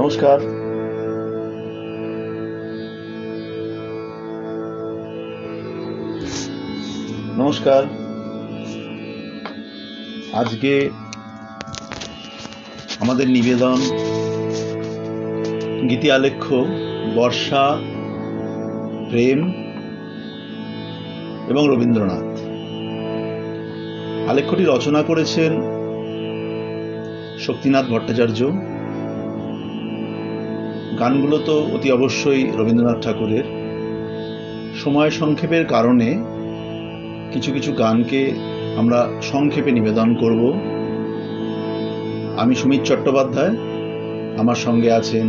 নমস্কার। নমস্কার। আজকে আমাদের নিবেদন গীতি আলেখ্য বর্ষা, প্রেম এবং রবীন্দ্রনাথ। আলেখ্যটি রচনা করেছেন শক্তিনাথ ভট্টাচার্য। গানগুলো তো অতি অবশ্যই রবীন্দ্রনাথ ঠাকুরের। সময় সংক্ষেপের কারণে কিছু কিছু গানকে আমরা সংক্ষেপে নিবেদন করব। আমি সুমিত চট্টোপাধ্যায়, আমার সঙ্গে আছেন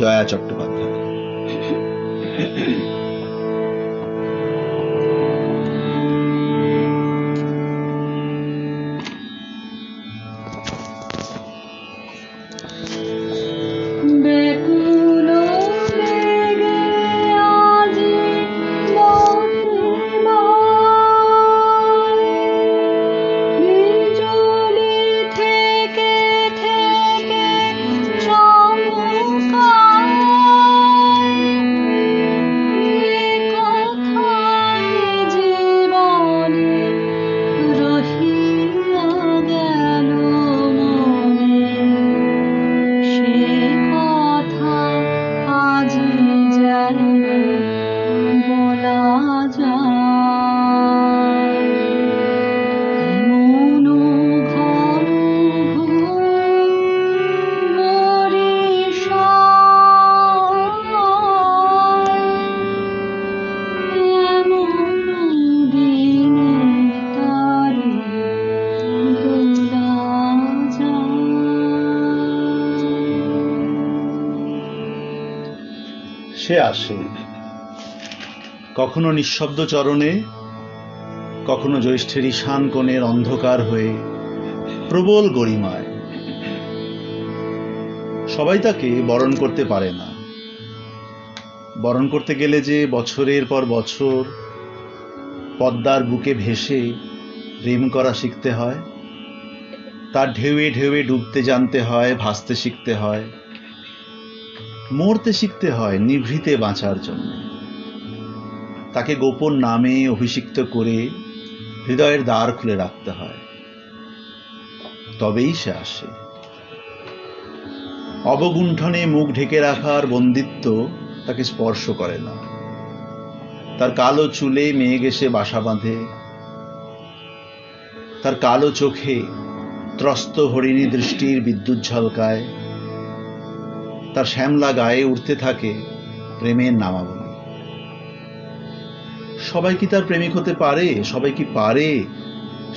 জয়া চট্টোপাধ্যায়। সে আসে কখনো নিঃশব্দ চরণে, কখনো জ্যৈষ্ঠের ঈশান কোণের অন্ধকার হয়ে প্রবল গরিমায়। সবাই তাকে বরণ করতে পারে না। বরণ করতে গেলে যে বছরের পর বছর পদ্মার বুকে ভেসে প্রেম করা শিখতে হয়, তার ঢেউয়ে ঢেউয়ে ডুবতে জানতে হয়, ভাসতে শিখতে হয়, মরতে শিখতে হয় নিভৃতে বাঁচার জন্য। তাকে গোপন নামে অভিষিক্ত করে হৃদয়ের দ্বার খুলে রাখতে হয়, তবেই সে আসে। অবগুণ্ঠনে মুখ ঢেকে রাখার বন্দিত্ব তাকে স্পর্শ করে না। তার কালো চুলে মেঘ এসে বাসা বাঁধে, তার কালো চোখে ত্রস্ত হরিণী দৃষ্টির বিদ্যুৎ ঝলকায়, তার শ্যামলা গায়ে উঠতে থাকে প্রেমের নামাবলী। সবাই কি তার প্রেমিক হতে পারে? সবাই কি পারে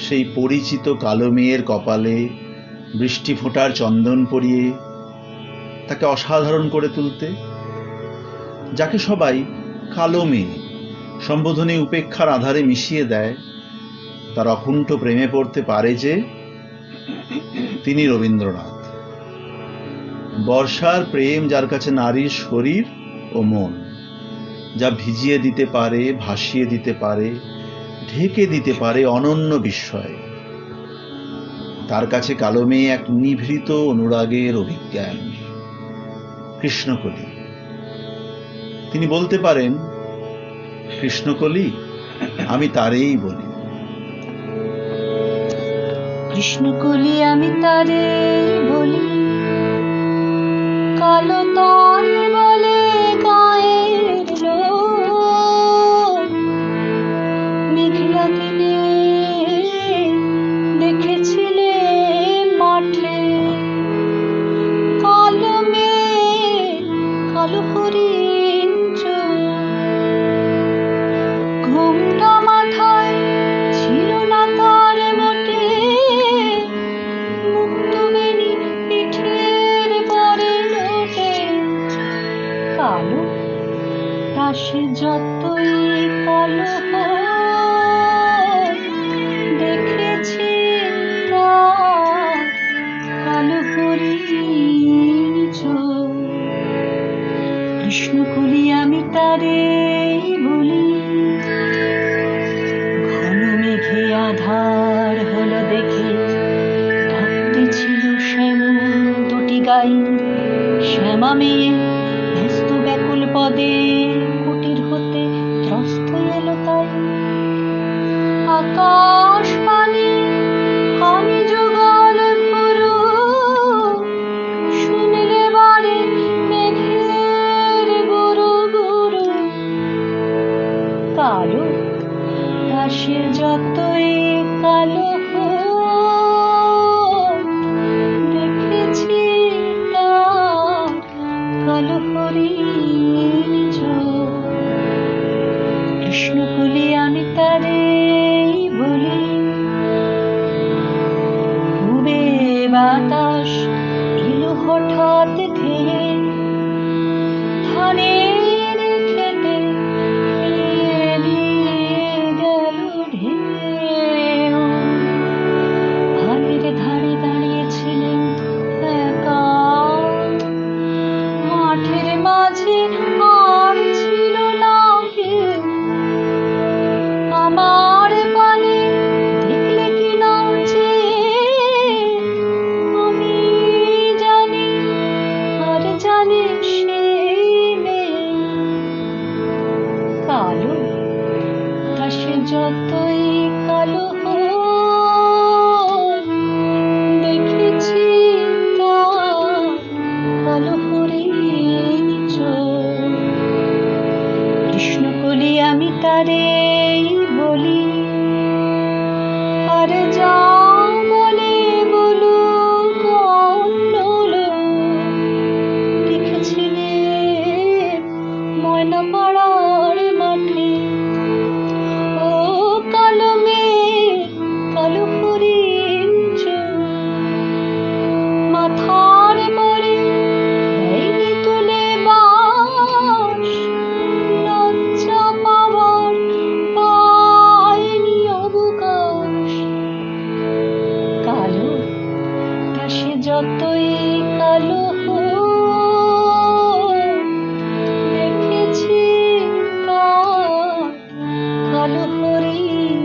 সেই পরিচিত কালো মেয়ের কপালে বৃষ্টি ফোঁটার চন্দন পরিয়ে তাকে অসাধারণ করে তুলতে? যাকে সবাই কালো মেয়ে সম্বোধনে উপেক্ষার আধারে মিশিয়ে দেয়, তার অকুণ্ঠ প্রেমে পড়তে পারে যে? তিনি রবীন্দ্রনাথ। বর্ষার প্রেম, যার কাছে নারীর শরীর ও মন, যা ভিজিয়ে দিতে পারে, ভাসিয়ে দিতে পারে, ঢেকে দিতে পারে অনন্য বিস্ময়। তার কাছে কালো মেয়ে এক নিভৃত অনুরাগের অভিজ্ঞান, কৃষ্ণকলি। তিনি বলতে পারেন, কৃষ্ণকলি আমি তারেই বলি। কৃষ্ণকলি আমি তারেই বলি, কালো তল বলে গায়ের লোক। মেঘলা দিনে দেখেছিলে মাঠে কালো মেঘ, কালো হরিণ চোখ। ঘোমটা মাথায় ছিল না তার মোটে, মুক্ত বেনি পিঠের পরে লোটে। কালো তা সে যতই কালো হোক, দেখেছি তার কালো হরিণ চোখ। কৃষ্ণকলি আমি তারেই বলি, ঘন মেঘে আধার হলো দেখে ঢাকতে ছিল শ্যামল দুটি গাই। সে শ্যামা মেয়ে ব্যস্ত ব্যাকুল পদে কুটির হতে ত্রস্ত এলো তাই। আকাশ পানে আমি যুগল ভুরু, শুনলে বারে মেঘের গুরু গুরু। কালো দাসের যতই কালো হোক, দেখেছি তার কালো হরিণ চোখ। কৃষ্ণ বলি আমি তারে বলি, ডুবে বাতাস এলো হঠাৎ ধেয়ে, ধানের খেতে নিয়ে গেল ঢেউ। ধানের ধারে দাঁড়িয়েছিলেন একা, মাঠের মাঝে আর ছিল না কেউ। আমার পানে দেখলে কি না যে আমি জানি, আর জানে সে নেই। কালো দাসে যতই কালো হোক, দেখেছি তার কালো হরিণ চোখ। কৃষ্ণ বলি আমি তারে বলি, আর যা বলে বলুক অন্য লোক। দেখেছিলেন ময়না পাড়ার মাঠে ও কালো মেয়ে কালো হরিণ চোখ। মাথার পরে দেয়নি তুলে বাস, লজ্জা পাওয়ার পায়নি অবকাশ। কালো দাসে যতই কালো হোক, দেখেছি তার কালো হরিণ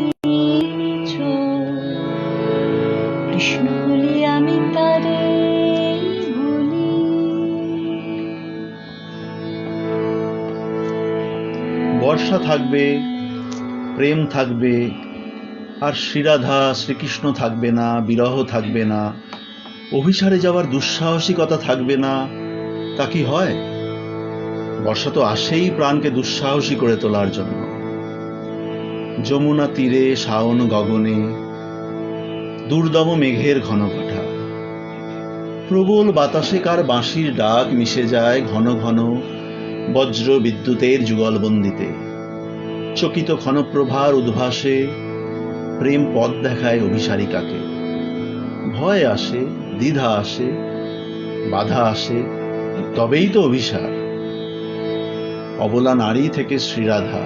চোখ। কৃষ্ণ বলি আমি তারে বলি। বর্ষা থাকবে, প্রেম থাকবে, আর শ্রীরাধা শ্রীকৃষ্ণ থাকবে না, বিরহ থাকবে না, অভিসারে যাওয়ার দুঃসাহসিকতা থাকবে না, তা কি হয়? বর্ষা তো আসেই প্রাণকে দুঃসাহসী করে তোলার জন্য। যমুনা তীরে শাওন গগনে দুর্দম মেঘের ঘনঘটা, প্রবল বাতাসে কার বাঁশির ডাক মিশে যায় ঘন ঘন বজ্র বিদ্যুতের যুগলবন্দিতে। চকিত ক্ষণপ্রভার উদ্ভাসে প্রেম পথ দেখায় অভিসারিকাকে। ভয় আসে, দ্বিধা আসে, বাধা আসে, তবেই তো অভিসার। অবলা নারী থেকে শ্রীরাধা,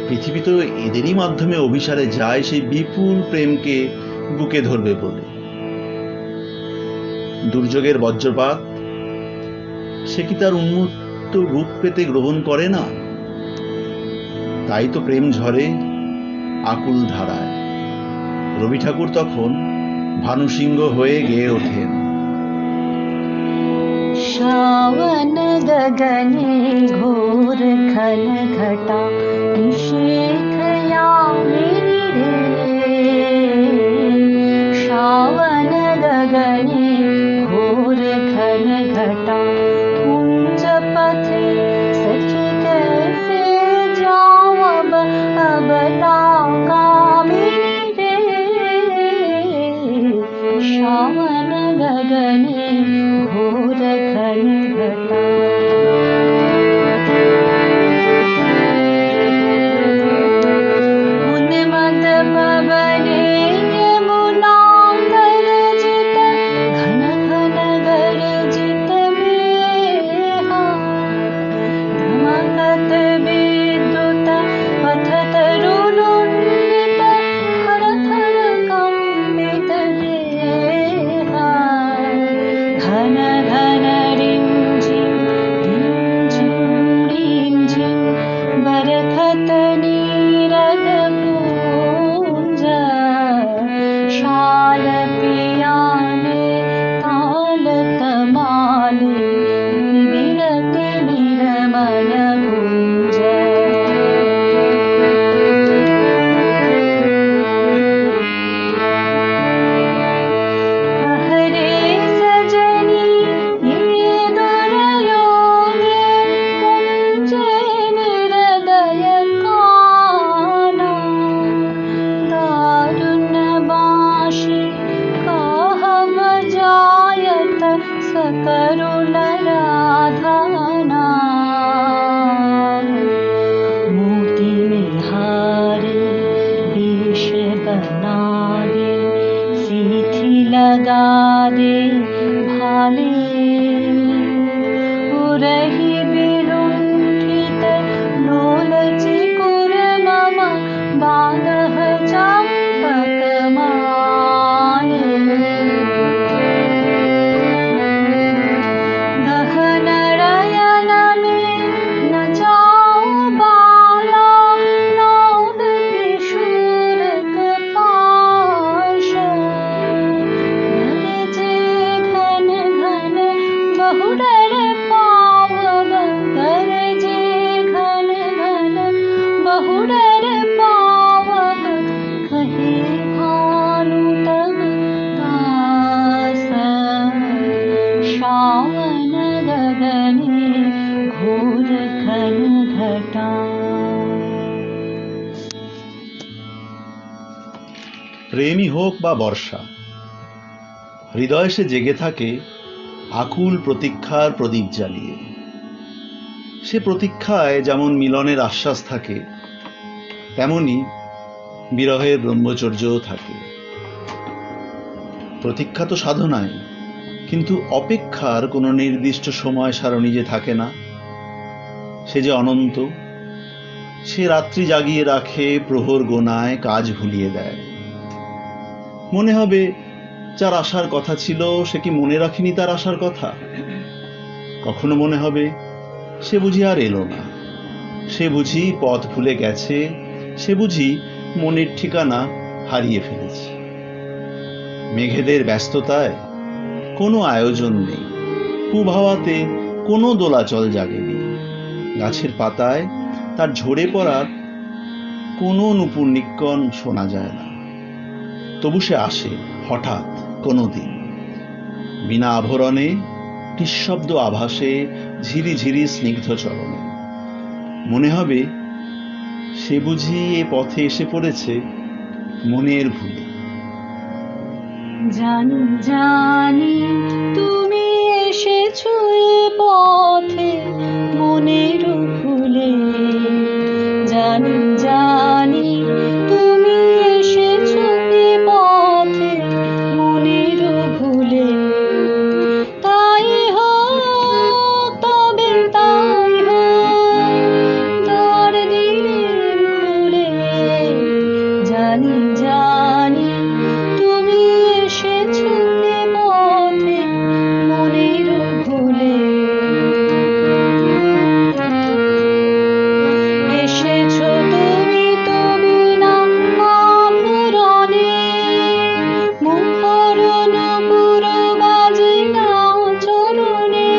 পৃথিবী তো এদেরই মাধ্যমে অভিসারে যায় সেই বিপুল প্রেমকে বুকে ধরবে বলে। দুর্যোগের বজ্রপাত সে কি তার উন্মুক্ত রূপ পেতে গ্রহণ করে না? তাই তো প্রেম ঝরে আকুল ধারায়। রবি ঠাকুর তখন ভানুসিংহ হয়ে গেয়ে ওঠেন। श्रावण गगने घोर घन घटा, निषेध यामिनी रे। श्रावण गगने घोर घन घटा, कुंज पथे सखी कैसे जाऊं अब ताकामिनी रे। श्रावण गगने घोर घन घटा। उन लगा दे भाले उरही विलुंठित लोलच कुर मम बालः चम्पकमाल गहन नयन में न जाओ बाला नौद किशोर कपाश गरजे घन घन बहुडर पावब गरजे घन घन बहुडर पावब कहे भानु तब दास श्रावण गगने घोर घन घटा। প্রেমই হোক বা বর্ষা, হৃদয় সে জেগে থাকে আকুল প্রতীক্ষার প্রদীপ জ্বালিয়ে। সে প্রতীক্ষায় যেমন মিলনের আশ্বাস থাকে, তেমনি বিরহের ব্রহ্মচর্যও থাকে। প্রতীক্ষা তো সাধনায়, কিন্তু অপেক্ষার কোনো নির্দিষ্ট সময় সারণী যে থাকে না, সে যে অনন্ত। সে রাত্রি জাগিয়ে রাখে, প্রহর গোনায় কাজ ভুলিয়ে দেয়। মনে হবে যার আসার কথা ছিল সে কি মনে রাখেনি তার আসার কথা। কখনো মনে হবে সে বুঝি আর এলো না, সে বুঝি পথ ভুলে গেছে, সে বুঝি মনের ঠিকানা হারিয়ে ফেলেছে। মেঘেদের ব্যস্ততায় কোনো আয়োজন নেই, পূব হাওয়াতে কোনো দোলাচল জাগেনি, গাছের পাতায় তার ঝরে পড়ার কোনো নূপুর নিক্কণ শোনা যায় না। তবু সে আসে হঠাৎ কোনো দিন, বিনা আভরণে, নিঃশব্দ আভাসে, ঝিরি ঝিরি স্নিগ্ধ চরণে। মনে হবে সে বুঝি এ পথে এসে পড়েছে মনের ভুলে। জানি জানি তুমি এসেছো এ পথে মনের ভুলে, জানি জানি তুমি এসেছো এ পথে মনের ভুলে। তাই হোক তবে তাই হোক দ্বার দিলের খুলে, জানি জানি তুমি এসেছো এ পথে মনের ভুলে। এসেছো তুমি তো বিনা আভরণে, মুখরণ পুরো বাজে না চরণে।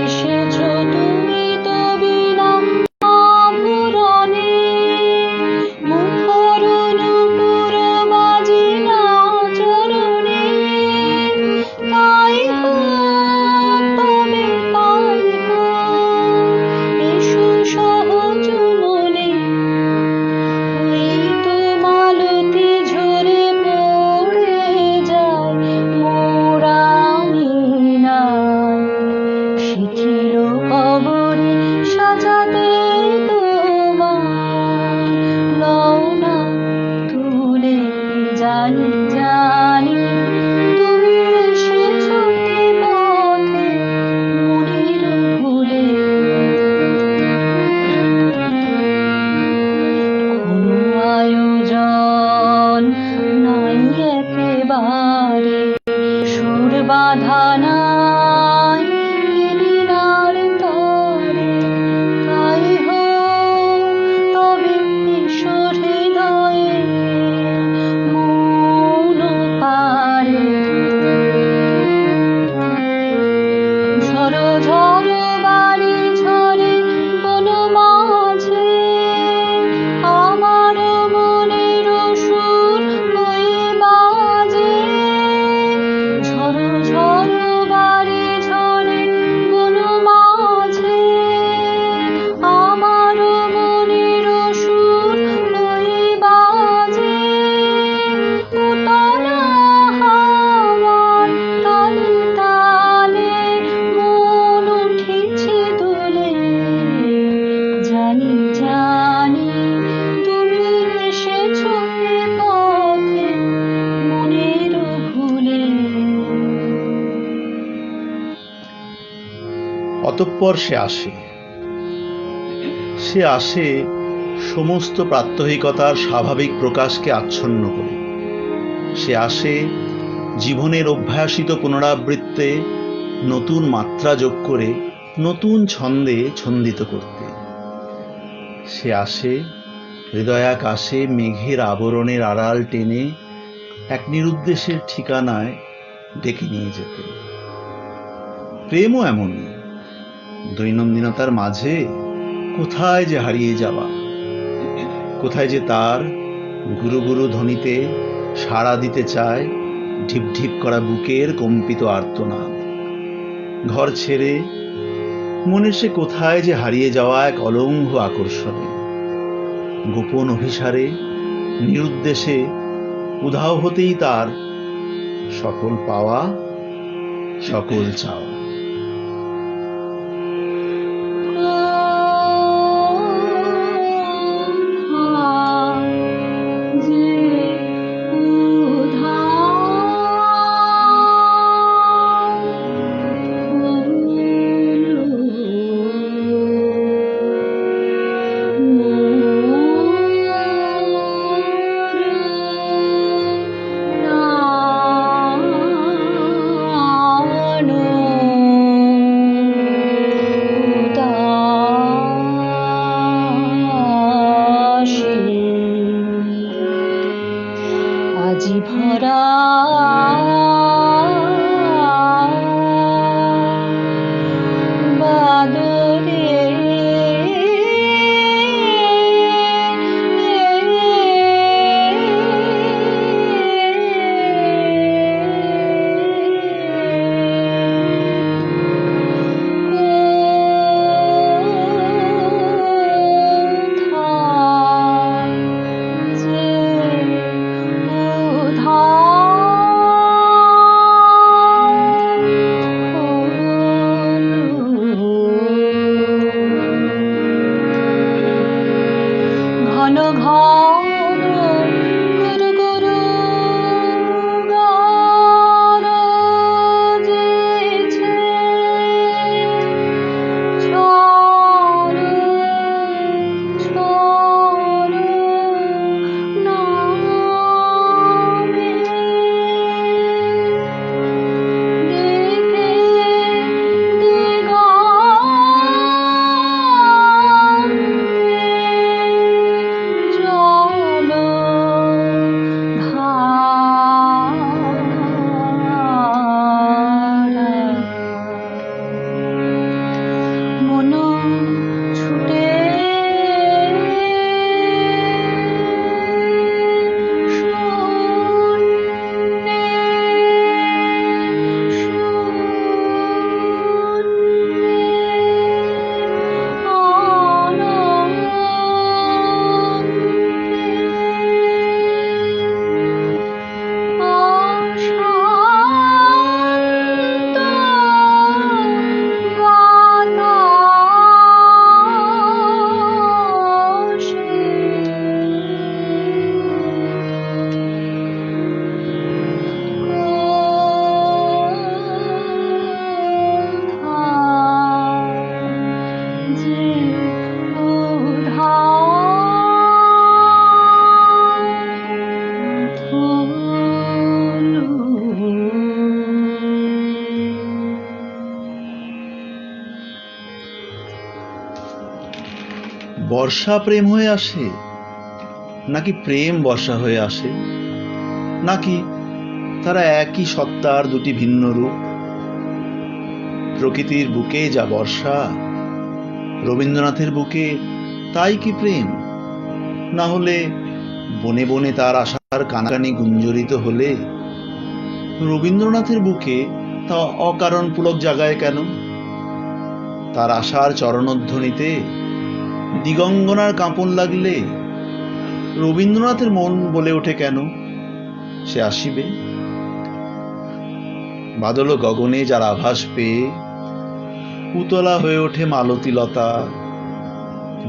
এসেছো তুমি তো বিনা আভরণে, মুখরণ পুরো বাজে না চরণে। তাই হোক তবে তাই হোক এসো সহজ মনে, ওই তো মালতী ঝরে পড়ে যায় মোরা মিনায়। শিথিল কবরে সাজাতে তোমার লও না তুলে, জানি জানি তুমি এসেছো এ পথে মনের ভুলে। কোনো আয়োজন নাই একেবারে, সুর বাঁধা নাই বিনার তরে। তাই হোক তবে এসো হৃদয়ে মন অতঃপর সে আসে সমস্ত প্রাত্যহিকতার স্বাভাবিক প্রকাশকে আচ্ছন্ন করে। সে আসে জীবনের অভ্যাসিত পুনরাবৃত্তে নতুন মাত্রা যোগ করে, নতুন ছন্দে ছন্দিত করতে। সে আসে হৃদয়াকাশে মেঘের আবরণের আড়াল টেনে এক নিরুদ্দেশের ঠিকানায় ডেকে নিয়ে যেতে। প্রেমও এমনই, দৈনন্দিনতার মাঝে কোথায় যে হারিয়ে যাওয়া, কোথায় যে তার গুরু গুরু ধ্বনিতে সাড়া দিতে চায় ঢিপ ঢিপ করা বুকের কম্পিত আর্তনাদ। ঘর ছেড়ে মনের সে কোথায় যে হারিয়ে যাওয়া এক অলঙ্ঘ আকর্ষণে, গোপন অভিসারে নিরুদ্দেশে উধাও হতেই তার সকল পাওয়া, সকল চাওয়া। আজি ভরা বাদরে ঘন ঘন গুরু গুরু গরজেছে, ঝড় ঝড় নামে, দিকে বর্ষা প্রেম হয়ে আসে, নাকি প্রেম বর্ষা হয়ে আসে, নাকি তারা একই সত্তার দুটি ভিন্ন রূপ? প্রকৃতির বুকে যা বর্ষা, রবীন্দ্রনাথের বুকে তাই কি প্রেম? না হলে বনে বনে তার আশার কানাকানি গুঞ্জরিত হলে রবীন্দ্রনাথের বুকে তা অকারণ পুলক জাগায় কেন? তার আশার চরণধ্বনিতে দিগঙ্গনার কাঁপন লাগলে রবীন্দ্রনাথের মন বলে ওঠে কেন সে আসিবে? বাদল গগনে যার আভাস পেয়ে উতলা হয়ে ওঠে মালতীলতা,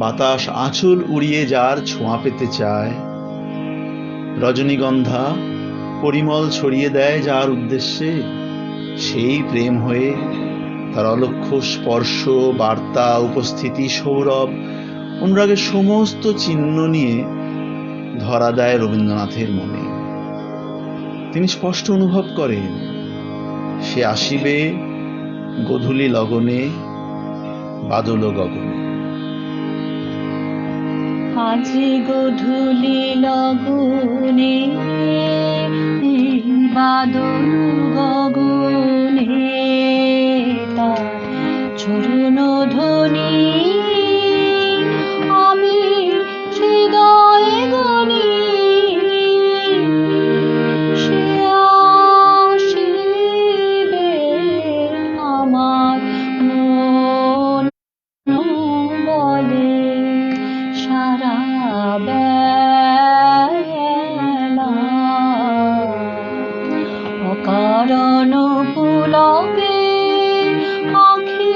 বাতাস আঁচল উড়িয়ে যার ছোঁয়া পেতে চায়, রজনীগন্ধা পরিমল ছড়িয়ে দেয় যার উদ্দেশ্যে, সেই প্রেম হয়ে তার অলক্ষ্য স্পর্শ, বার্তা, উপস্থিতি, সৌরভ, অনুরাগের সমস্ত চিহ্ন নিয়ে ধরা দেয় রবীন্দ্রনাথের মনে। তিনি স্পষ্ট অনুভব করেন, সে আসিবে গোধূলি লগনে, বাদল গগনে। আজি গোধূলি লগনে, বাদল গগনে, তার চরণ ধ্বনি আমি হৃদয়ে গনি। সে আসিবে আমার মন বলে সারা বেলা, অকারণ পুলকে আঁখি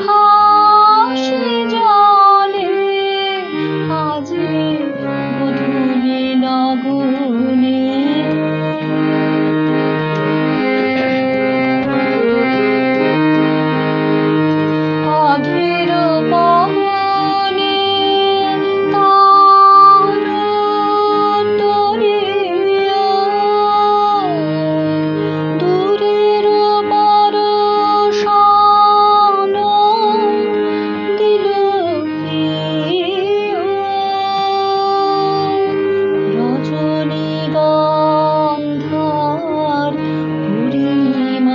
ভাসে জলে, আজি গোধূলি লগনে। অধীর পবনে তার তরিয়া, দূরের বর্ষণ দিল প্রিয়, রজনীগন্ধার পরিমলে,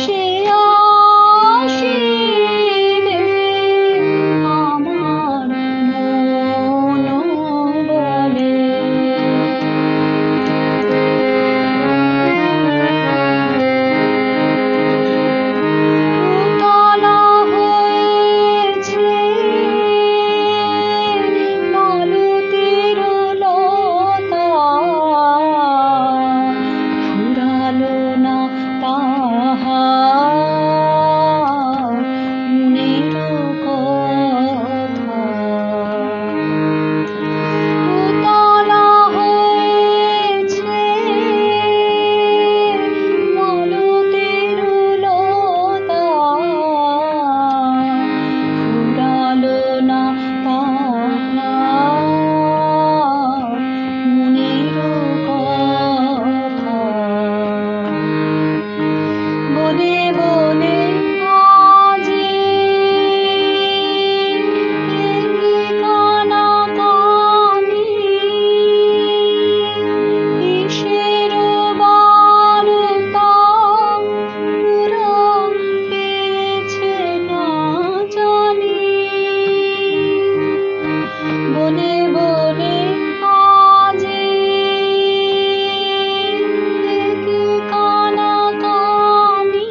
সে আসিবে আমার মন বলে। উতলা হয়েছে মালতীর লতা, ফুরালো না তাহার মনের কথা। উতলা হয়েছে মালতীর লতা, ফুরালো না তাহার মনের কথা। বনে বনে আজি একি কানাকানি, কিসের বার্তা ওরা পেয়েছে না জানি। বনে বনে আজি একি কানাকানি,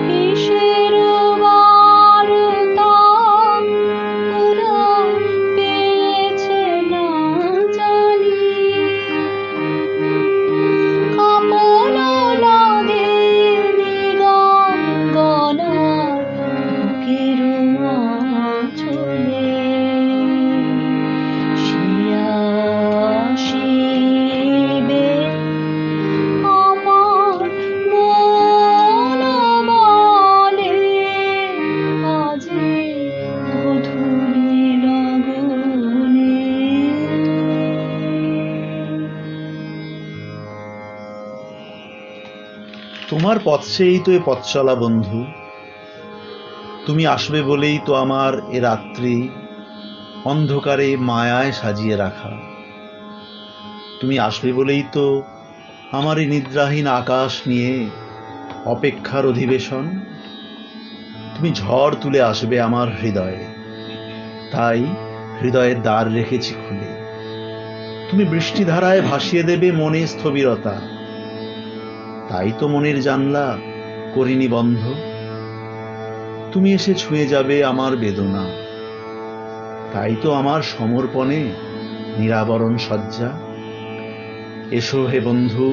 কিসের বার্তা ওরা পেয়েছে না জানি। কাঁপন লাগে নিগঙ্গনার বুকের আঁচলে, সে আসিবে আমার মন বলে, আজি গোধূলি লগনে। তোমার পথ সেই তো এ পথ চলা বন্ধু, তুমি আসবে বলেই তো আমার এ রাত্রি অন্ধকারে মায়ায় সাজিয়ে রাখা। তুমি আসবে বলেই তো আমার এই নিদ্রাহীন আকাশ নিয়ে অপেক্ষার অধিবেশন। তুমি ঝড় তুলে আসবে আমার হৃদয়ে, তাই হৃদয়ের দ্বার রেখেছি খুলে। তুমি বৃষ্টিধারায় ভাসিয়ে দেবে মনে স্থবিরতা, তাই তো মনের জানলা করিনি বন্ধ। তুমি এসে ছুঁয়ে যাবে আমার বেদনা, তাই তো আমার সমর্পণে নিরাবরণ শয্যা। এসো হে বন্ধু,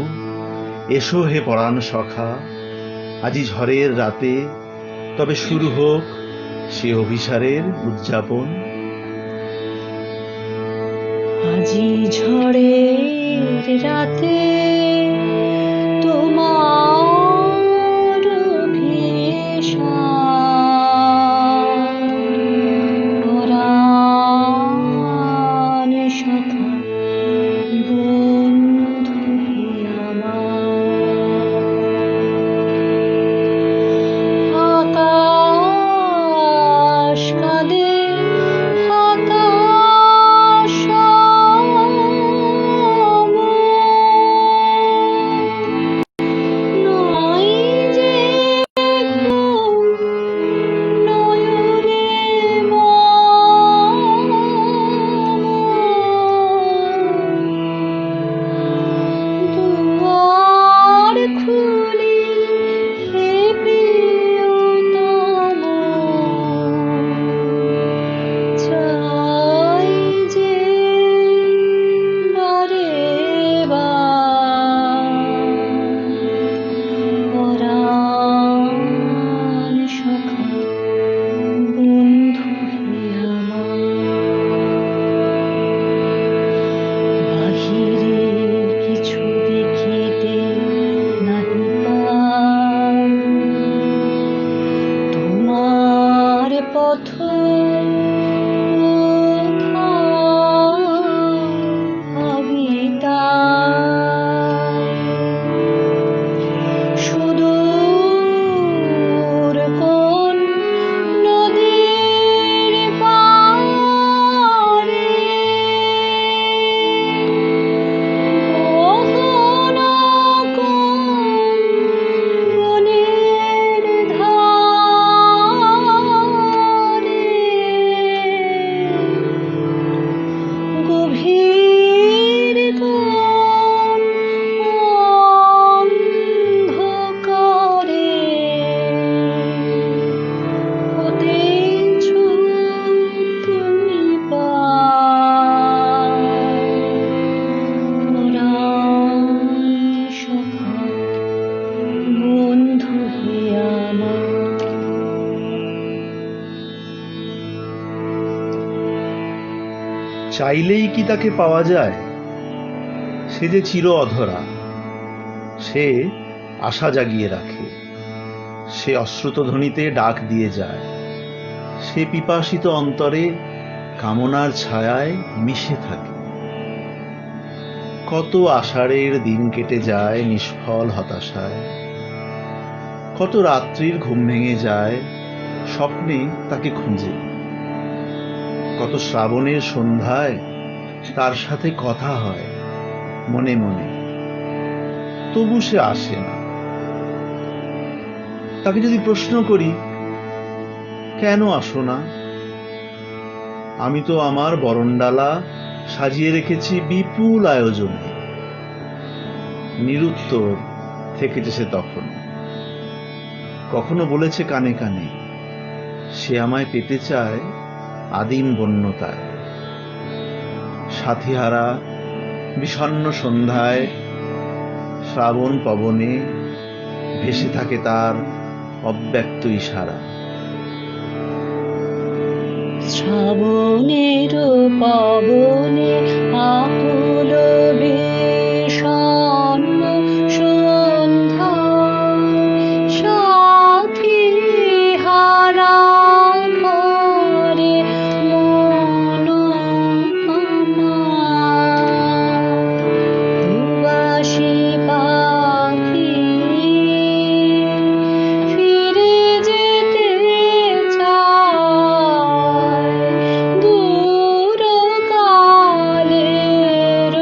এসো হে পরাণ সখা, আজি ঝড়ের রাতে তবে শুরু হোক সে অভিসারের উদযাপন। আজি ঝড়ের রাতে তোমার অভিসার পরাণ সখা বন্ধু হে আমার আকাশ কাঁদে হতাশ নয় যে ঘুম নয়নে দুয়ার খুলি হে প্রিয়তম চাই যে বারে বার পরাণ সখা বন্ধু হে আমার বাহিরের কিছু দেখিতে নাহি পাই তোমার পথ সুদূর কোন নদীর পারে কখনো কোন বনের ধারে গভীর কোন অন্ধকারে হতেছ তুমি পরাণ সখা বন্ধু হে আমার চাইলেই কি তাকে পাওয়া যায়? সে যে চির অধরা, সে আশা জাগিয়ে রাখে, সে অশ্রুত ধ্বনিতে ডাক দিয়ে যায়, সে পিপাসিত অন্তরে কামনার ছায়ায় মিশে থাকে। কত আষাঢ়ের দিন কেটে যায় নিষ্ফল হতাশায়, কত রাত্রির ঘুম ভেঙে যায় স্বপ্নে তাকে খুঁজে, কত শ্রাবণের সন্ধ্যায় তার সাথে কথা হয় মনে মনে, তবু সে আসে না। তাকে যদি প্রশ্ন করি, কেন আসো না? আমি তো আমার বরণডালা সাজিয়ে রেখেছি বিপুল আয়োজনে। নিরুত্তর থেকেছে সে তখন। কখনো বলেছে কানে কানে, সে আমায় পেতে চায় আদিম বন্যতায়। সাথীহারা বিষণ্ণ সন্ধ্যায় শ্রাবণ পবনে ভেসে থাকে তার অব্যক্ত ইশারা। শ্রাবণের পবনে আকুল বিষণ্ণ সন্ধ্যায় সাথী হারা ঘরে মন আমার প্রবাসী পাখি ফিরে যেতে চায় দূর কালের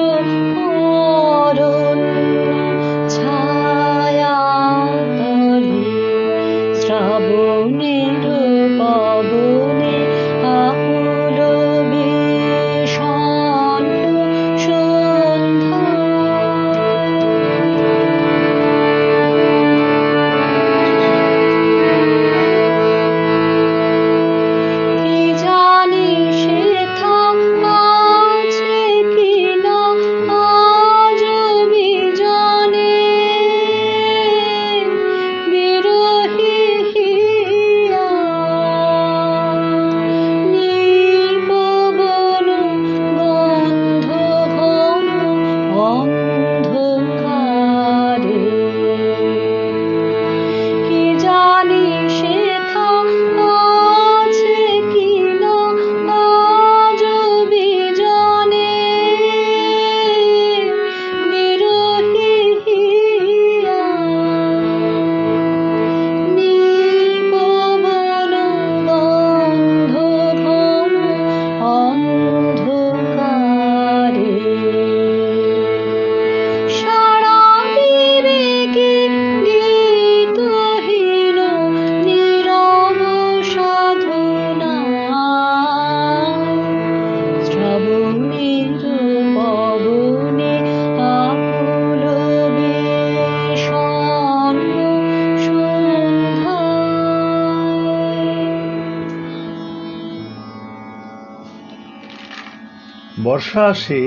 বর্ষা আসে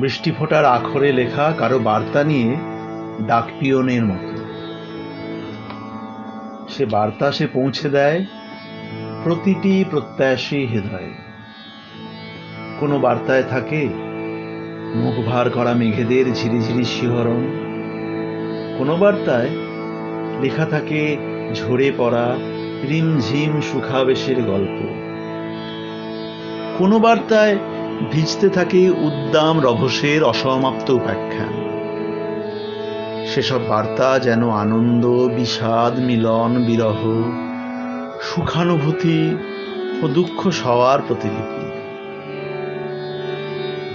বৃষ্টি ফোঁটার আখরে লেখা কারো বার্তা নিয়ে ডাকপিয়নের মতো। সে বার্তা সে পৌঁছে দেয় প্রতিটি প্রত্যাশী হৃদয়ে। কোনো বার্তায় থাকে মুখ ভার করা মেঘেদের ঝিরিঝিরি শিহরণ, কোনো বার্তায় লেখা থাকে ঝরে পড়া রিমঝিম সুখাবেশের গল্প, কোনো বার্তায় ভিজতে থাকে উদ্দাম রভসের অসমাপ্ত উপাখ্যান। সেসব বার্তা যেন আনন্দ, বিষাদ, মিলন, বিরহ, সুখানুভূতি ও দুঃখ সওয়ার প্রতিলিপি।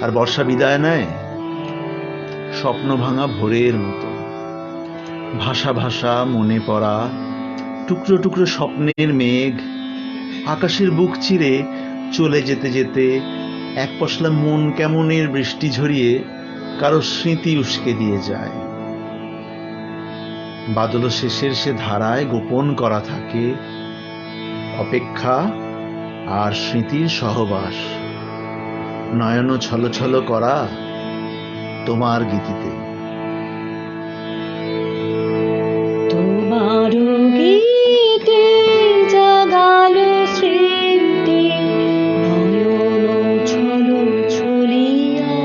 আর বর্ষা বিদায় নেয় স্বপ্ন ভাঙা ভোরের মতো, ভাষা ভাষা মনে পড়া টুকরো টুকরো স্বপ্নের মেঘ আকাশের বুক চিরে চলে যেতে যেতে এক পশলা মন কেমনের বৃষ্টি ঝরিয়ে কারো স্মৃতি উস্কে দিয়ে যায়। বাদল শেষের সে ধারায় গোপন করা থাকে অপেক্ষা আর স্মৃতির সহবাস, নয়ন ছলছল করা তোমার গীতিতে। তোমার গীতে জাগালো স্মৃতি, নয়ন ছল ছলিয়া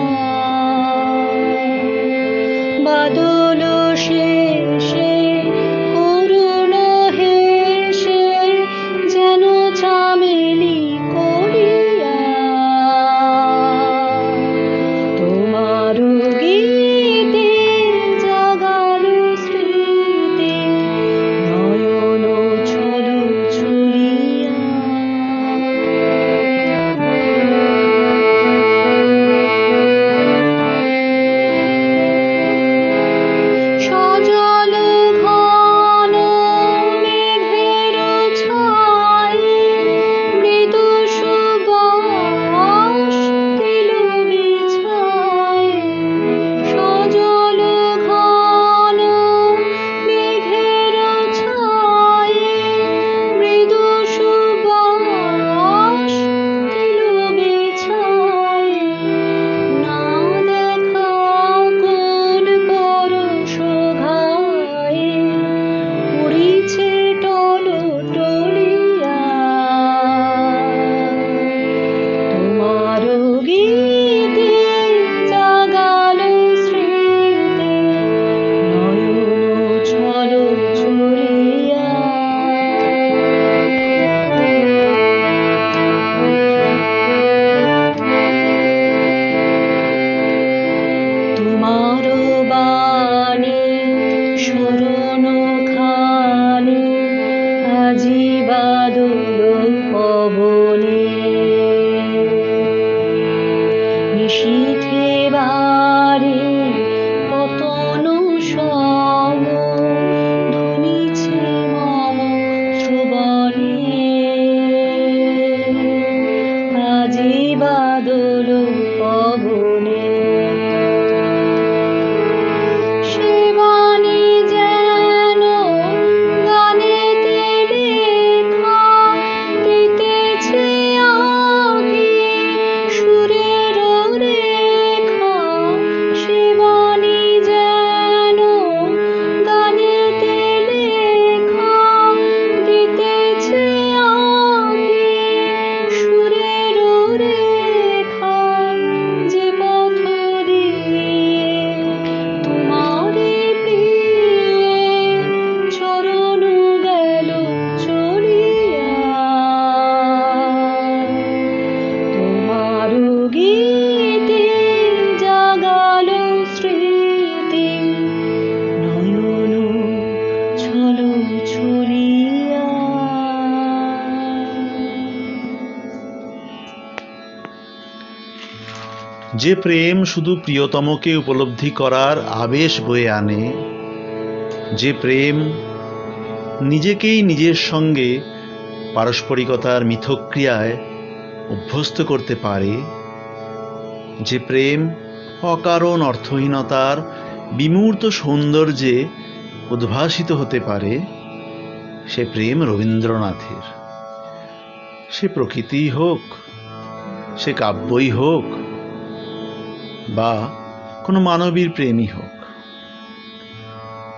বাদল শেষে করুণ হেসে যেন চামেলি করিয়া। তোমার গীতে জাগালো স্মৃতি, নয়ন ছল ছলিয়া। সজল ঘন মেঘের ছায়ে মৃদু সুবাস দিল বিছায়ে। সজল ঘন মেঘের ছায়ে মৃদু সুবাস দিল বিছায়ে। না দেখা কোন পরশ ঘায়ে উড়িছে টলটলিয়া। তোমার গীতে জাগালো স্মৃতি, নয়ন ছল ছলিয়া। তোমার বাণী শরণ খানি আজি বাদল পবনে। নিশীথে বাড়ি পতন সম ধ্বনিছে মম শ্রবণে। আজি বাদল পবনে সে বাণী যেন গানেতে লেখা, দিতেছে আঁকি সুরের রেখা। সে বাণী যেন গানেতে লেখা, দিতেছে আঁকি সুরের রেখা। যে পথ দিয়ে তোমারে প্রিয়ে চরণ গেল চলিয়া। তোমার গীতে জাগালো স্মৃতি, নয়ন ছল ছলিয়া। যে প্রেম শুধু প্রিয়তমকে উপলব্ধি করার আবেশ বয়ে আনে, যে প্রেম নিজেকেই নিজের সঙ্গে পারস্পরিকতার মিথক্রিয়ায় অভ্যস্ত করতে পারে, যে প্রেম অকারণ অর্থহীনতার বিমূর্ত সৌন্দর্যে উদ্ভাসিত হতে পারে, সে প্রেম রবীন্দ্রনাথের। সে প্রকৃতিই হোক সে কাব্যই হোক বা কোনো মানবীর প্রেমই হোক,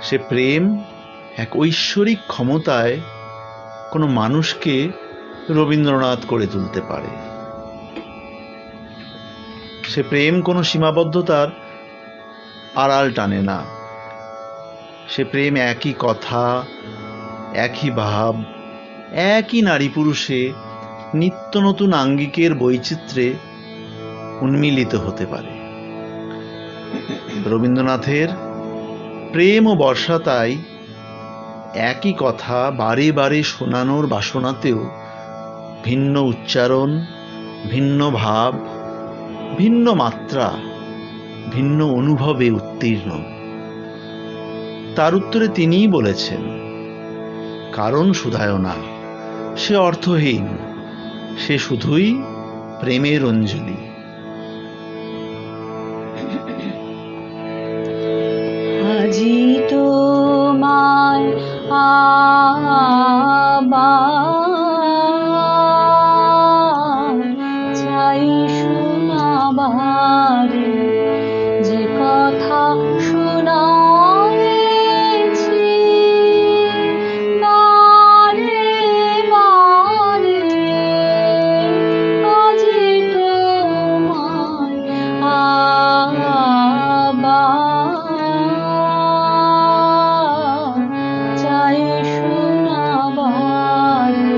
সে প্রেম এক ঐশ্বরিক ক্ষমতায় কোনো মানুষকে রবীন্দ্রনাথ করে তুলতে পারে। সে প্রেম কোনো সীমাবদ্ধতার আড়াল টানে না। সে প্রেম একই কথা, একই ভাব, একই নারী পুরুষে নিত্য নতুন আঙ্গিকের বৈচিত্র্যে উন্মিলিত হতে পারে। রবীন্দ্রনাথের প্রেম ও বর্ষা তাই একই কথা বারে বারে শোনানোর বাসনাতেও ভিন্ন উচ্চারণ, ভিন্ন ভাব, ভিন্ন মাত্রা, ভিন্ন অনুভবে উত্তীর্ণ। তার উত্তরে তিনিই বলেছেন, কারণ শুধায় না, সে অর্থহীন, সে শুধুই প্রেমের অঞ্জলি। আজি তোমায় আবার চাই শোনাবারে, যে কথা শোনায়েছি বারে বারে। আজি তোমায় আবার চাই শোনাবারে।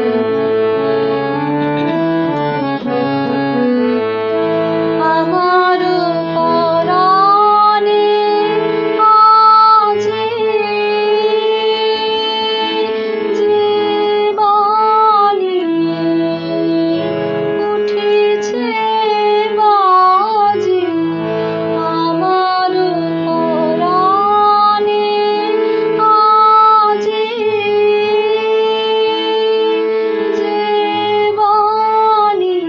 আমার পরাণে আজি যে বাণী উঠিছে বাজি, আমার পরাণে আজি যে বাণী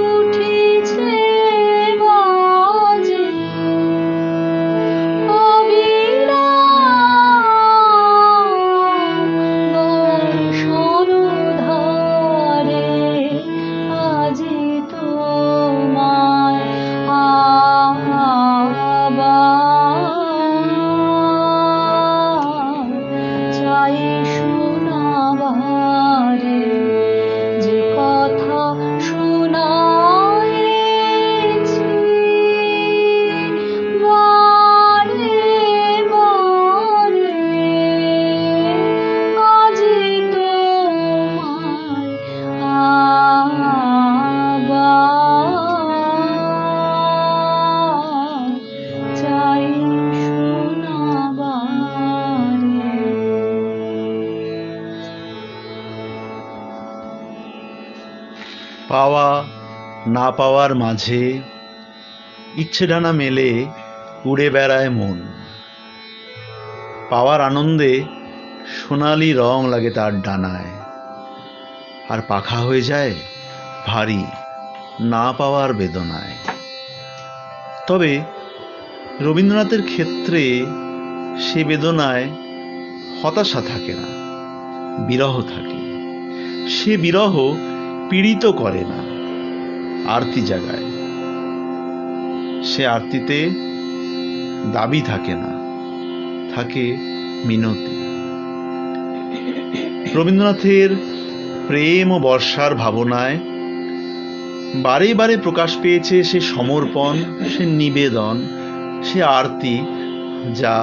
উঠিছে বাজি, অবিরাম বর্ষণধারে। আজি তোমায় আবার চাই শোনাবারে, যে কথা শোনায়েছি বারে বারে। আজি তোমায় আবার চাই শোনাবারে। পাওয়া না পাওয়ার মাঝে ইচ্ছে ডানা মেলে উড়ে বেড়ায় মন। পাওয়ার আনন্দে সোনালি রং লাগে তার ডানায়, আর পাখা হয়ে যায় ভারী না পাওয়ার বেদনায়। তবে রবীন্দ্রনাথের ক্ষেত্রে সে বেদনায় হতাশা থাকে না, বিরহ থাকে। সে বিরহ পীড়িত করে না, আরতি জাগায়। সে আরতিতে দাবি থাকে না, থাকে মিনতি। রবীন্দ্রনাথের প্রেম ও বর্ষার ভাবনায় বারে বারে প্রকাশ পেয়েছে সে সমর্পণ, সে নিবেদন, সে আরতি, যা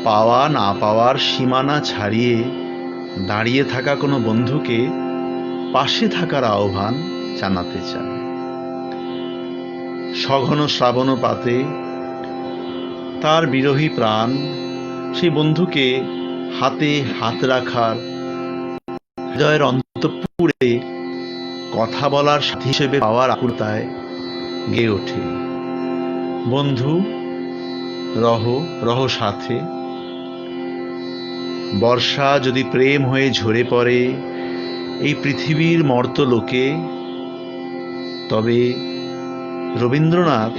পাওয়া না পাওয়ার সীমানা ছাড়িয়ে দাঁড়িয়ে থাকা কোনো বন্ধুকে পাশে থাকার আহ্বান জানাতে চায়। সঘন শ্রাবণ পাতে তার বিরহী প্রাণ সেই বন্ধুকে হাতে হাত রাখার, হৃদয়ের অন্তঃপুরে কথা বলার সাথী হিসেবে পাওয়ার আকুলতায় গেয়ে ওঠে, বন্ধু রহ রহ সাথে। বর্ষা যদি প্রেম হয়ে ঝরে পড়ে এই পৃথিবীর মর্তলোকে, তবে রবীন্দ্রনাথ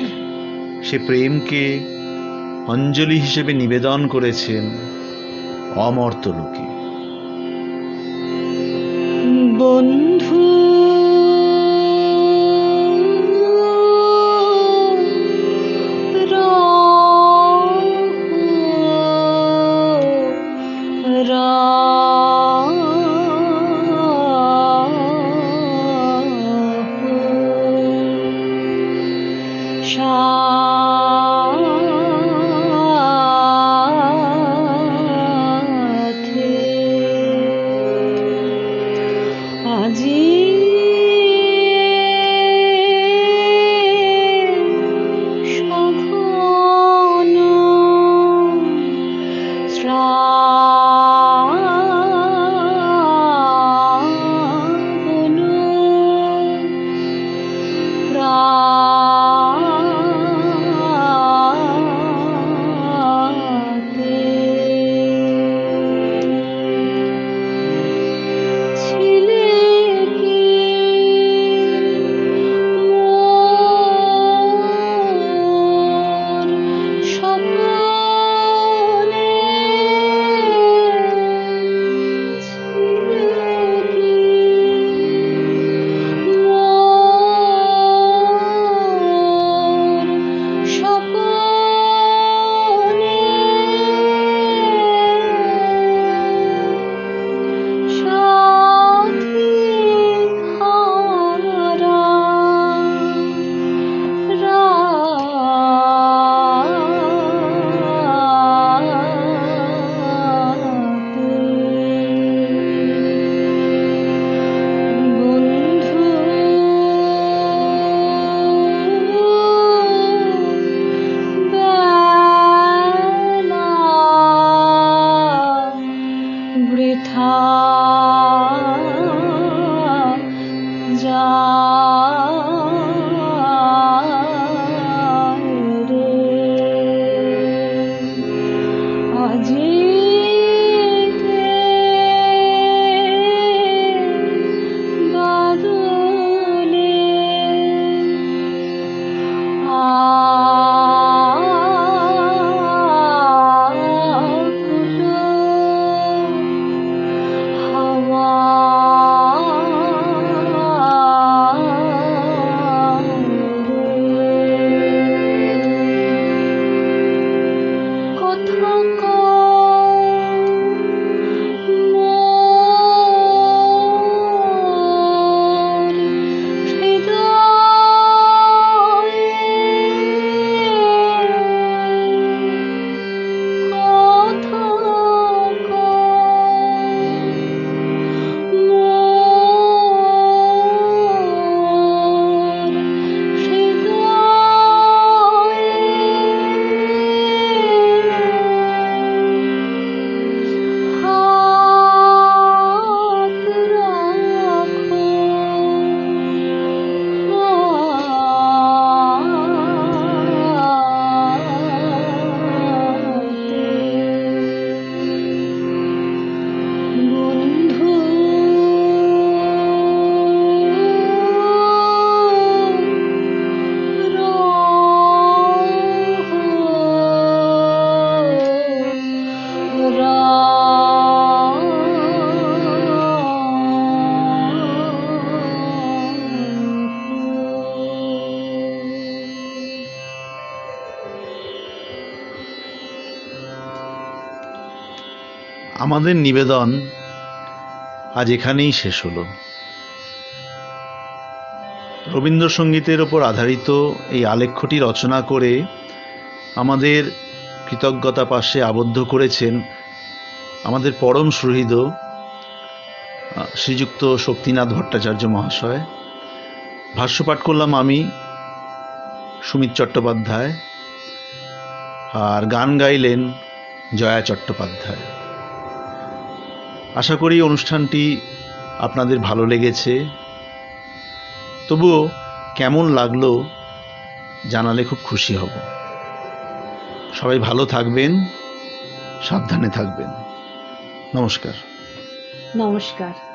সে প্রেমকে অঞ্জলি হিসেবে নিবেদন করেছেন অমর্তলোকে। বন্ধু আমাদের নিবেদন আজ এখানেই শেষ হলো। রবীন্দ্রসঙ্গীতের ওপর আধারিত এই আলেখ্যটি রচনা করে আমাদের কৃতজ্ঞতা পাশে আবদ্ধ করেছেন আমাদের পরম সুহৃদ শ্রীযুক্ত শক্তিনাথ ভট্টাচার্য মহাশয়। ভাষ্যপাঠ করলাম আমি, সুমিত চট্টোপাধ্যায়, আর গান গাইলেন জয়া চট্টোপাধ্যায়। আশা করি অনুষ্ঠানটি আপনাদের ভালো লেগেছে। তবুও কেমন লাগলো জানালে খুব খুশি হব। সবাই ভালো থাকবেন, সাবধানে থাকবেন। নমস্কার। নমস্কার।